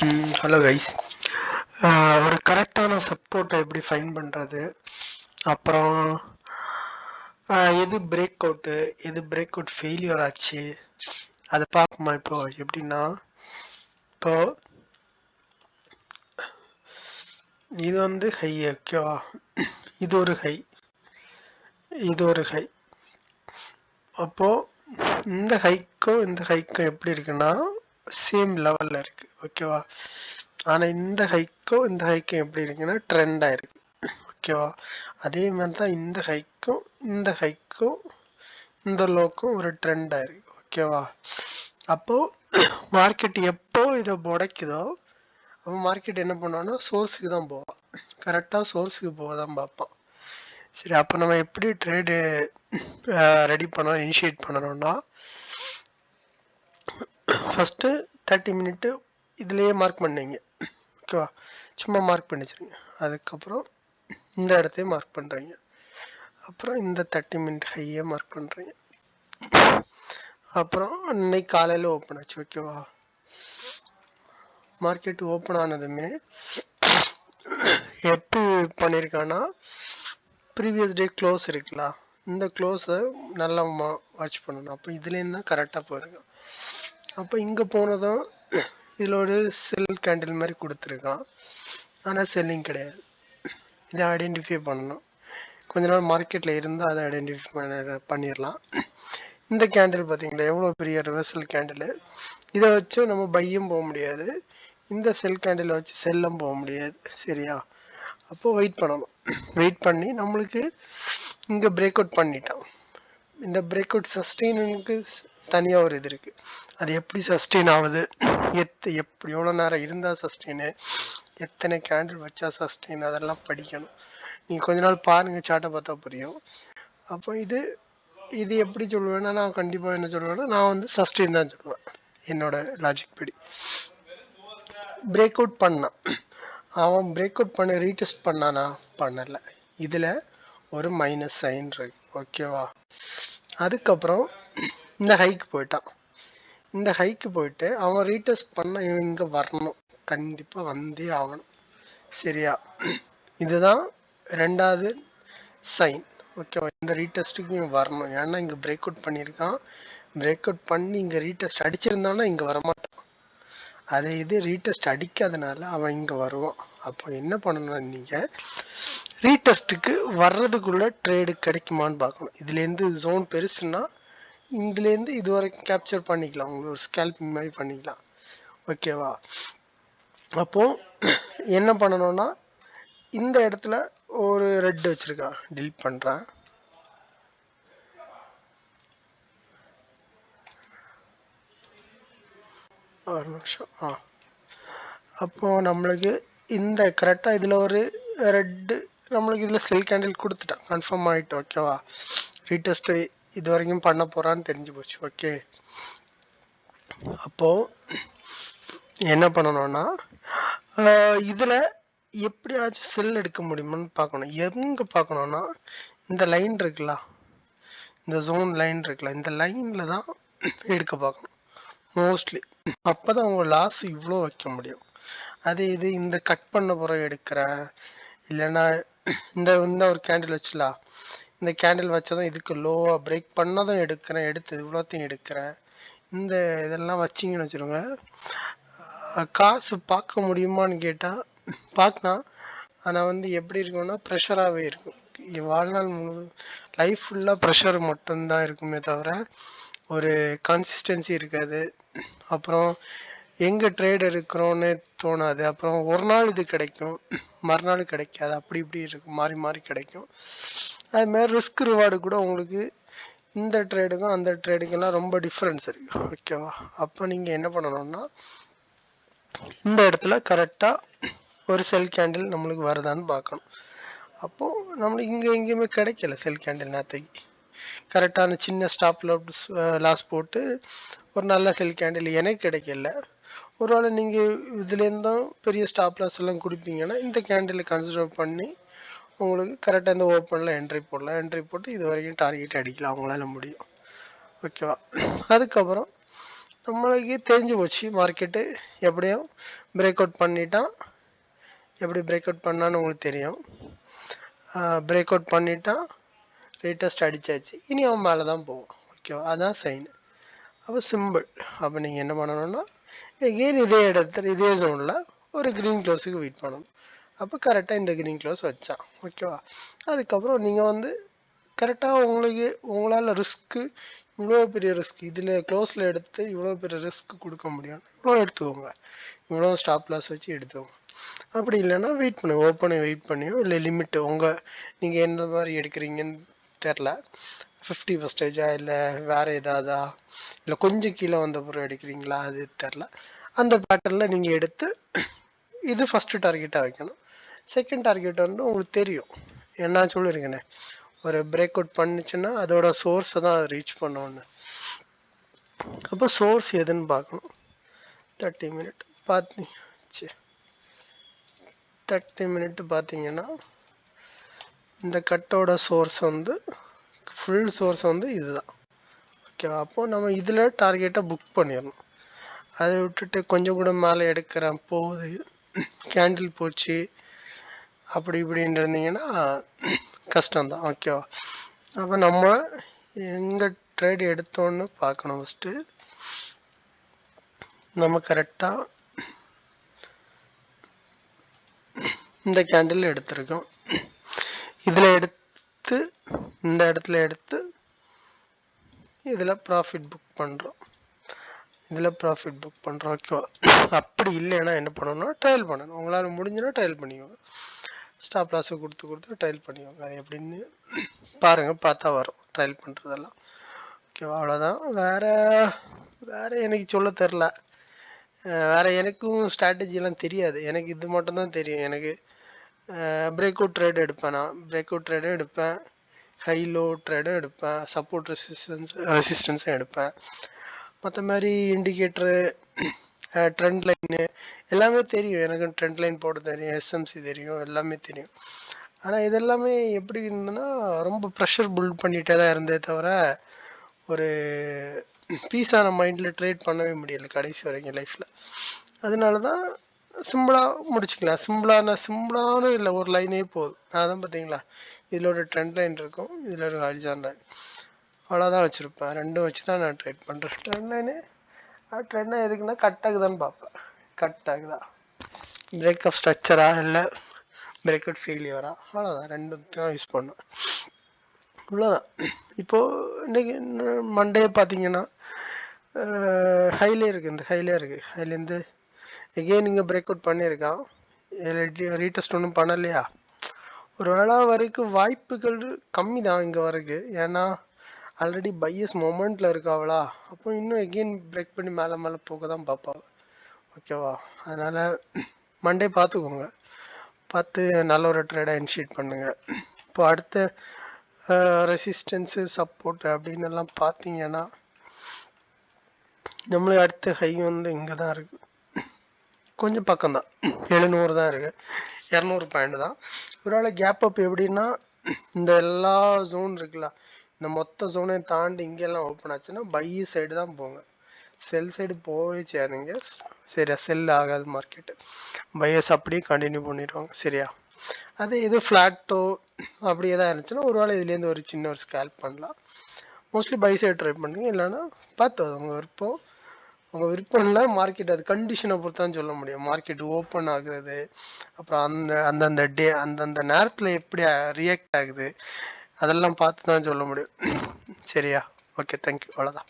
Hello guys. ஒரு கரெக்டான சப்போர்ட்டை எப்படி ஃபைன் பண்ணுறது, அப்புறம் எது பிரேக் அவுட்டு, எது பிரேக் அவுட் ஃபெயிலியர் ஆச்சு, அதை பார்ப்போமா. இப்போ எப்படின்னா, இப்போ இது வந்து ஹை, ஓகேவா, இது ஒரு ஹை, இது ஒரு ஹை. அப்போ இந்த ஹைக்கும் இந்த ஹைக்கும் எப்படி இருக்குன்னா சேம் லெவல்ல இருக்கு, ஓகேவா. ஆனா இந்த ஹைக்கும் இந்த ஹைக்கும் எப்படி இருக்குன்னா ட்ரெண்ட் ஆயிருக்கு, ஓகேவா. அதே மாதிரி தான் இந்த ஹைக்கும் இந்த லோக்கும் ஒரு ட்ரெண்ட் ஆயிருக்கு, ஓகேவா. அப்போ மார்க்கெட் எப்போ இதை உடைக்குதோ அப்போ மார்க்கெட் என்ன பண்ணுவான்னா சோர்ஸுக்கு தான் போவான், கரெக்டாக சோர்ஸுக்கு போக தான் பார்ப்பான். சரி, அப்போ நம்ம எப்படி ட்ரேடு ரெடி பண்ணோம், இனிஷியேட் பண்ணணும்னா ஃபஸ்ட்டு 30 மினிட்டு இதுலேயே மார்க் பண்ணீங்க, ஓகேவா. சும்மா மார்க் பண்ணி வச்சுருங்க. அதுக்கப்புறம் இந்த இடத்தையும் மார்க் பண்ணுறீங்க. அப்புறம் இந்த 30 மினிட் ஹையை மார்க் பண்ணுறீங்க. அப்புறம் இன்னைக்கு காலையில் ஓப்பன் ஆச்சு, ஓகேவா. மார்க்கெட் ஓப்பன் ஆனதுமே எப்படி பண்ணியிருக்கான்னா ப்ரீவியஸ் டே க்ளோஸ் இருக்குல்ல, இந்த க்ளோஸை நல்லா வாட்ச் பண்ணணும். அப்போ இதுலேருந்து தான் கரெக்டாக போயிருக்கான். அப்போ இங்கே போனதும் இதில் ஒரு செல் கேண்டில் மாதிரி கொடுத்துருக்கான், ஆனால் செல்லிங் கிடையாது. இதை ஐடென்டிஃபை பண்ணணும். கொஞ்ச நாள் மார்க்கெட்டில் இருந்தால் அதை ஐடென்டிஃபை பண்ணிடலாம். இந்த கேண்டில் பார்த்தீங்களா எவ்வளோ பெரிய ரிவர்சல் கேண்டில். இதை வச்சு நம்ம பையும் போக முடியாது, இந்த செல் கேண்டில் வச்சு செல்லும் போக முடியாது, சரியா. அப்போது வெயிட் பண்ணணும். வெயிட் பண்ணி நம்மளுக்கு இங்கே பிரேக் அவுட் பண்ணிட்டோம். இந்த பிரேக் அவுட் சஸ்டெயினுக்கு தனியாக ஒரு இது இருக்குது. அது எப்படி சஸ்டெயின் ஆகுது, எப்படி எவ்வளோ நேரம் இருந்தால் சஸ்டெயின், எத்தனை கேண்டில் வச்சா சஸ்டெயின், அதெல்லாம் படிக்கணும். நீங்கள் கொஞ்ச நாள் பாருங்கள், சார்ட்டை பார்த்தா புரியும். அப்போ இது எப்படி சொல்லுவேன்னா, நான் கண்டிப்பாக என்ன சொல்லுவேன்னா, நான் வந்து சஸ்டெயின் தான் சொல்லுவேன் என்னோட லாஜிக் படி. பிரேக் அவுட் பண்ணான், அவன் பிரேக் அவுட் பண்ண ரீடெஸ்ட் பண்ணானா, பண்ணலை. இதில் ஒரு மைனஸ் சைன் இருக்கு, ஓகேவா. அதுக்கப்புறம் இந்த ஹைக்கு போயிட்டான். இந்த ஹைக்கு போயிட்டு அவன் ரீடெஸ்ட் பண்ண இவன் இங்கே வரணும், கண்டிப்பாக வந்தே ஆகணும், சரியா. இதுதான் ரெண்டாவது சைன், ஓகேவா. இந்த ரீடெஸ்ட்டுக்கு இவன் வரணும், ஏன்னா இங்கே பிரேக் அவுட் பண்ணியிருக்கான். பிரேக் அவுட் பண்ணி இங்கே ரீடெஸ்ட் அடிச்சிருந்தான்னா இங்கே வரமாட்டான். அதை இது ரீடெஸ்ட் அடிக்காதனால அவன் இங்கே வருவான். அப்போ என்ன பண்ணணும், நீங்கள் ரீடெஸ்ட்டுக்கு வர்றதுக்குள்ள ட்ரேடு கிடைக்குமான்னு பார்க்கணும். இதுலேருந்து ஜோன் பெருசுன்னா இதுலேருந்து இது வரைக்கும் கேப்சர் பண்ணிக்கலாம், உங்களுக்கு ஒரு ஸ்கேல்பிங் மாதிரி பண்ணிக்கலாம், ஓகேவா. அப்போது என்ன பண்ணணும்னா இந்த இடத்துல ஒரு ரெட் வச்சுருக்கான், டிலீட் பண்ணுறேன். ஒரு நிமிஷம். அப்போது நம்மளுக்கு இந்த கரெக்டாக இதில் ஒரு ரெட்டு நம்மளுக்கு இதில் செல் கேண்டில் கொடுத்துட்டான், கன்ஃபார்ம் ஆகிட்டு, ஓகேவா. ரீடெஸ்ட்டு இது வரைக்கும் பண்ண போகிறான்னு தெரிஞ்சு போச்சு, ஓகே. அப்போது என்ன பண்ணணும்னா இதில் எப்படியாச்சும் செல் எடுக்க முடியுமான்னு பார்க்கணும். எங்கே பார்க்கணுன்னா இந்த லைன் இருக்குல்ல, இந்த ஜோன் லைன் இருக்குல்ல, இந்த லைனில் தான் எடுக்க பார்க்கணும் மோஸ்ட்லி. அப்போ தான் அவங்க லாஸ் இவ்வளோ வைக்க முடியும். அதே இது இந்த கட் பண்ண பிறகு எடுக்கிறேன், இல்லைன்னா இந்த ஒரு கேண்டில் வச்சுலாம், இந்த கேண்டில் வச்சதும் இதுக்கு லோவாக பிரேக் பண்ணதும் எடுக்கிறேன், எடுத்து இவ்வளோத்தையும் எடுக்கிறேன், இந்த இதெல்லாம் வச்சிங்கன்னு வச்சுருங்க, காசு பார்க்க முடியுமான்னு கேட்டால் பார்க்கலாம். ஆனால் வந்து எப்படி இருக்கும்னா ப்ரெஷராகவே இருக்கும். வாழ்நாள் முழு லைஃப் ஃபுல்லாக ப்ரெஷர் மட்டும்தான் இருக்குமே தவிர ஒரு கன்சிஸ்டன்சி இருக்காது. அப்புறம் எங்கே ட்ரேட் இருக்கிறோன்னு தோணாது. அப்புறம் ஒரு நாள் இது கிடைக்கும், மறுநாள் கிடைக்காது, அப்படி இப்படி இருக்கும், மாறி மாறி கிடைக்கும். அதுமாதிரி ரிஸ்க் ரிவார்டு கூட உங்களுக்கு இந்த ட்ரேடுக்கும் அந்த ட்ரேடுக்கெல்லாம் ரொம்ப டிஃப்ரென்ஸ் இருக்குது, ஓகேவா. அப்போ நீங்கள் என்ன பண்ணணும்னா இந்த இடத்துல கரெக்டாக ஒரு செல் கேண்டில் நம்மளுக்கு வருதான்னு பார்க்கணும். அப்போது நம்மளுக்கு இங்கே எங்கேயுமே கிடைக்கல செல் கேண்டில். நேற்றுக்கு கரெக்டான சின்ன ஸ்டாப்பில் லாஸ் போட்டு ஒரு நல்ல செல் கேண்டில் எனக்கு கிடைக்கல. ஒருவேளை நீங்கள் இதுலேருந்தும் பெரிய ஸ்டாப் லாஸ் எல்லாம் கொடுப்பீங்கன்னா இந்த கேண்டிலை கன்சிடர் பண்ணி உங்களுக்கு கரெக்டாக இந்த ஓப்பனில் என்ட்ரி போடலாம். என்ட்ரி போட்டு இது வரைக்கும் டார்கெட் அடிக்கலாம், அவங்களால முடியும், ஓகேவா. அதுக்கப்புறம் நம்மளுக்கு தெரிஞ்சு போச்சு மார்க்கெட்டு எப்படியும் பிரேக் அவுட் பண்ணிட்டான். எப்படி பிரேக் அவுட் பண்ணான்னு உங்களுக்கு தெரியும். பிரேக் அவுட் பண்ணிட்டான், ரேட்டஸ்ட் அடிச்சாச்சு, இனி அவன் மேலே தான் போவோம். ஓகேவா, அதான் சைன். அப்போ சிம்பிள். அப்போ நீங்கள் என்ன பண்ணணும்னா எகெயின் இதே இடத்துல இதே ஜோனில் ஒரு க்ரீன் க்ளோஸுக்கு வெயிட் பண்ணணும். அப்போ கரெக்டாக இந்த க்ரீன் க்ளோஸ் வச்சான். ஓகேவா, அதுக்கப்புறம் நீங்கள் வந்து கரெக்டாக உங்களால் ரிஸ்க்கு இவ்வளோ பெரிய ரிஸ்க் இதில் க்ளோஸில் எடுத்து இவ்வளோ பெரிய ரிஸ்க் கொடுக்க முடியும், இவ்வளோ எடுத்துக்கோங்க, இவ்வளோ ஸ்டாப் லாஸ் வச்சு எடுத்துக்கோங்க. அப்படி இல்லைன்னா வெயிட் பண்ணுங்க, ஓப்பனை வெயிட் பண்ணியோ இல்லை லிமிட்டு நீங்கள் எந்த மாதிரி எடுக்கிறீங்கன்னு தெரில, 50% இல்லை வேறு ஏதாவதா, இல்லை கொஞ்சம் கீழே வந்த பிறகு எடுக்கிறீங்களா அது தெரில. அந்த பேட்டர்னில் நீங்கள் எடுத்து இது ஃபஸ்ட்டு டார்கெட்டாக வைக்கணும். செகண்ட் டார்கெட் வந்து உங்களுக்கு தெரியும், என்ன சொல்லியிருக்கேனே, ஒரு பிரேக் அவுட் பண்ணிச்சுன்னா அதோட சோர்ஸை தான் ரீச் பண்ணோன்னு. அப்போ சோர்ஸ் எதுன்னு பார்க்கணும். 30 மினிட் பார்த்தீங்கன்னா இந்த கட்டோட சோர்ஸ் வந்து ஃபுல் சோர்ஸ் வந்து இதுதான். ஓகேவா, அப்போ நம்ம இதில் டார்கெட்டை புக் பண்ணிடணும். அதை விட்டுட்டு கொஞ்சம் கூட மேலே எடுக்கிறேன் போகுது, கேண்டில் போச்சு அப்படி இப்படின்னு இருந்தீங்கன்னா கஷ்டம்தான். ஓகேவா, அப்போ நம்ம எங்கே ட்ரேட் எடுத்தோன்னு பார்க்கணும். ஃபஸ்ட்டு நம்ம கரெக்டாக இந்த கேண்டில் எடுத்திருக்கோம், இதில் எடுத்து இந்த இடத்துல எடுத்து இதில் ப்ராஃபிட் புக் பண்ணுறோம். ஓகேவா, அப்படி இல்லைன்னா என்ன பண்ணணும்னா ட்ரையல் பண்ணணும். உங்களால் முடிஞ்சுன்னா ட்ரையல் பண்ணிக்கோங்க, ஸ்டாப் லாஸை கொடுத்து ட்ரையல் பண்ணிக்கோங்க. அது எப்படின்னு பாருங்கள், பார்த்தா வரும் ட்ரையல் பண்ணுறதெல்லாம். ஓகேவா, அவ்வளோதான். வேறு எனக்கு சொல்ல தெரில. வேறு எனக்கும் ஸ்ட்ராட்டஜிலாம் தெரியாது, எனக்கு இது மட்டும்தான் தெரியும். எனக்கு பிரேக் அவுட் ட்ரேடு எடுப்பேன், நான் பிரேக் அவுட் ட்ரேடும் எடுப்பேன், ஹை லோ ட்ரேடும் எடுப்பேன், சப்போர்ட் ரெசிஸ்டன்ஸும் எடுப்பேன். மற்ற மாதிரி இண்டிகேட்டரு, ட்ரெண்ட் லைனு எல்லாமே தெரியும் எனக்கு. ட்ரெண்ட் லைன் போட தெரியும், எஸ்எம்சி தெரியும், எல்லாமே தெரியும். ஆனால் இதெல்லாமே எப்படி இருந்ததுன்னா ரொம்ப ப்ரெஷர் பில்ட் பண்ணிகிட்டே தான் இருந்தே தவிர ஒரு பீஸான மைண்டில் ட்ரேட் பண்ணவே முடியலை கடைசி வரைக்கும் லைஃப்பில். அதனால தான் சிம்பிளாக முடிச்சுக்கலாம். சிம்பிளான இல்லை, ஒரு லைனே போதும். அதான் பார்த்தீங்களா, இதில் ஒரு ட்ரெண்ட் லைன் இருக்கும், இதில் ஒரு ஹாரிசான்டல் லைன், அவ்வளோதான் வச்சுருப்பேன். ரெண்டும் வச்சு தான் நான் ட்ரேட் பண்ணுறேன். ட்ரெண்ட் லைனு ட்ரெண்ட் லைன் எதுக்குன்னா கட் ஆகுதான்னு பார்ப்பேன். கட் ஆகுதா, பிரேக் ஆஃப் ஸ்ட்ரக்சரா, இல்லை பிரேக் அவுட் ஃபெயிலியரா, அவ்வளோதான். ரெண்டும் தான் யூஸ் பண்ணுவேன், இவ்வளோதான். இப்போது இன்றைக்கி மண்டே பார்த்தீங்கன்னா ஹைலே இருக்குது, இந்த ஹைலே இருக்குது. ஹைலேருந்து எகெயின் இங்கே பிரேக் அவுட் பண்ணியிருக்கான், ரீடெஸ்ட் ஒன்றும் பண்ணலையா. ஒரு வேளை வரைக்கும் வாய்ப்புகள் கம்மி தான் இங்கே வரைக்கு, ஏன்னா ஆல்ரெடி பையஸ் மொமெண்ட்டில் இருக்காவளா. அப்போ இன்னும் எகெயின் பிரேக் பண்ணி மேலே போக தான் பார்ப்பாங்க. ஓகேவா, அதனால் மண்டே பார்த்துக்கோங்க, பார்த்து நல்ல ஒரு ட்ரேடாக இனிஷியேட் பண்ணுங்கள். இப்போ அடுத்த ரெசிஸ்டன்ஸு சப்போர்ட் அப்படின்னு எல்லாம் பார்த்தீங்கன்னா நம்மளுக்கு அடுத்த ஹை வந்து இங்கே தான் இருக்குது, கொஞ்சம் பக்கம்தான், 700 தான் இருக்குது, 200 பாயிண்ட் தான். ஒரு வேளை கேப் அப் எப்படின்னா இந்த எல்லா ஜோன் இருக்குல்ல, இந்த மொத்த ஜோனையும் தாண்டி இங்கெல்லாம் ஓப்பன் ஆச்சுன்னா பை சைடு தான் போங்க, செல் சைடு போவே சேருங்க. சரியா, செல் ஆகாது மார்க்கெட்டு, பையர்ஸ் அப்படியே கண்டினியூ பண்ணிடுவாங்க. சரியா, அது எது ஃப்ளாட்டோ அப்படியே தான் இருந்துச்சுன்னா ஒரு வேளை இதுலேருந்து ஒரு சின்ன ஒரு ஸ்கேல்ப் பண்ணலாம். மோஸ்ட்லி பை சைடு ட்ரை பண்ணுங்க, இல்லைன்னா பார்த்து உங்கள் விருப்பம் இல்லை. மார்க்கெட் அது கண்டிஷனை பொறுத்து தான் சொல்ல முடியும். மார்க்கெட் ஓப்பன் ஆகுறது, அப்புறம் அந்தந்த டே அந்தந்த நேரத்தில் எப்படி ரியாக்ட் ஆகுது, அதெல்லாம் பார்த்து தான் சொல்ல முடியும். சரியா, ஓகே, தேங்க்யூ, அவ்வளோதான்.